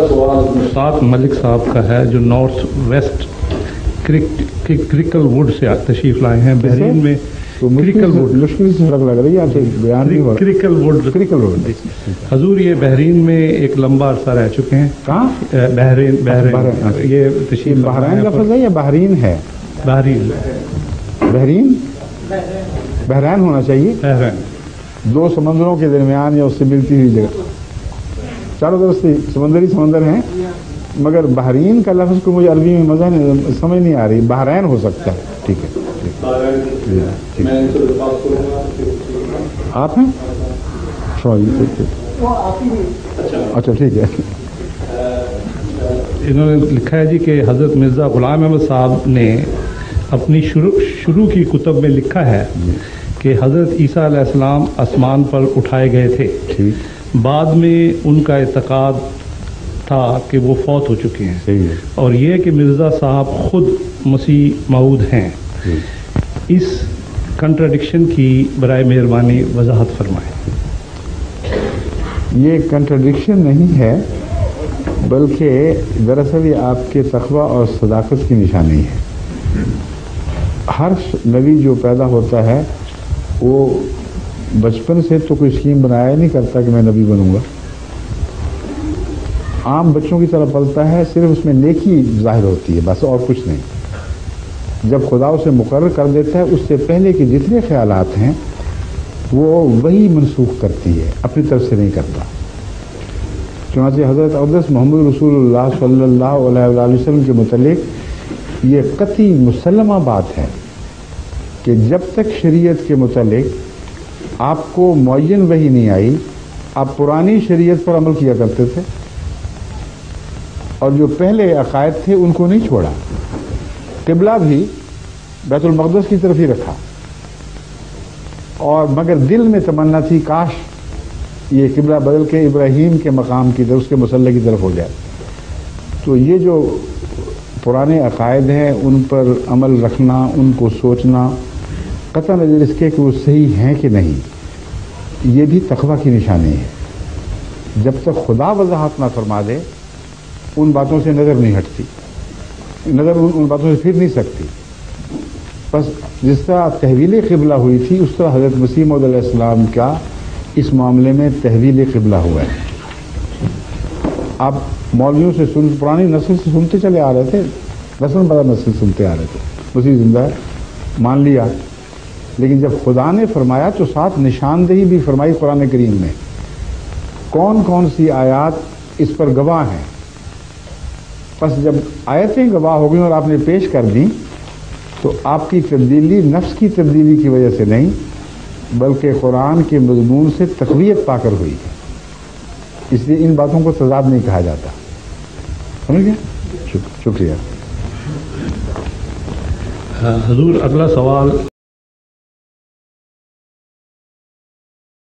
उस्ताद मलिक साहब का है जो north west crackle would say तशरीफ लाए हैं बहरीन में। क्रिकल वुड मुश्किल से सड़क लग रही है, आपसे बयान नहीं हो रहा। क्रिकल वुड हजूर ये बहरीन में एक लंबा अरसा रह चुके हैं। कहाँ? बहरीन ये तशरीफ बहरीन लफ्ज़ है या बहरीन है? बहरीन बहरैन होना चाहिए। बहरीन दो समंदरों के दरमियान या उससे मिलती हुई जगह, चारों तरफ से समंदर हैं, मगर बहरीन का लफ्ज़ को मुझे अरबी में मज़ा नहीं, समझ नहीं आ रही। बहरैन हो सकता है। ठीक है, आप हैं? अच्छा ठीक है। इन्होंने लिखा है जी कि हज़रत मिर्ज़ा ग़ुलाम अहमद साहब ने अपनी शुरू की कुतब में लिखा है कि हज़रत ईसा अलैहिस्सलाम आसमान पर उठाए गए थे। बाद में उनका इत्क़ाद था कि वो फौत हो चुके हैं। सही है। और ये कि मिर्ज़ा साहब खुद मसीह मऊद हैं। इस कंट्राडिक्शन की बराए मेहरबानी वजाहत फरमाएं। ये कंट्राडिक्शन नहीं है, बल्कि दरअसल ये आपके तक़वा और सदाकत की निशानी है। हर नबी जो पैदा होता है वो बचपन से तो कोई स्कीम बनाया नहीं करता कि मैं नबी बनूंगा। आम बच्चों की तरह पलता है, सिर्फ उसमें नेकी जाहिर होती है, बस और कुछ नहीं। जब खुदा उसे मुकर्रर कर देता है, उससे पहले के जितने ख्यालात हैं वो वही मनसूख करती है, अपनी तरफ से नहीं करता। चुनांचे हज़रत अक़दस मोहम्मद रसूलुल्लाह सल्लल्लाहु अलैहि वसल्लम के मुतल्लिक़ ये कतई मुसल्लमा बात है कि जब तक शरीयत के मुतल्लिक़ आपको मुअय्यन वही नहीं आई, आप पुरानी शरीयत पर अमल किया करते थे और जो पहले अकायद थे उनको नहीं छोड़ा। क़िबला भी बैतुल मक़दस की तरफ ही रखा, और मगर दिल में तमन्ना थी काश ये क़िबला बदल के इब्राहीम के मकाम की तरफ, उसके मुसल्ले की तरफ हो जाए। तो ये जो पुराने अकायद हैं उन पर अमल रखना, उनको सोचना, कतई नज़र इसके कि वो सही हैं कि नहीं, ये भी तक़वा की निशानी है। जब तक खुदा वजाहत ना फरमा दे उन बातों से नज़र नहीं हटती, नज़र उन बातों से फिर नहीं सकती। बस जिस तरह तहवील क़िबला हुई थी, उस तरह हज़रत मसीह मौऊद अलैहिस्सलाम का इस मामले में तहवील क़िबला हुआ है। आप मौलवियों से पुरानी नस्ल से सुनते चले आ रहे थे, नस्ल बड़ा नस्ल सुनते आ रहे थे, मसीह जिंदा है मान लिया, लेकिन जब खुदा ने फरमाया तो साथ निशानदेही भी फरमाई कुरान करीम में। कौन कौन सी आयात इस पर गवाह हैं। बस जब आयतें गवाह हो गई और आपने पेश कर दी, तो आपकी तब्दीली नफ्स की तब्दीली की वजह से नहीं, बल्कि कुरान के मज़मून से तक़वियत पाकर हुई है। इसलिए इन बातों को तज़ाद नहीं कहा जाता। समझ गए? शुक्रिया। हजूर, अगला सवाल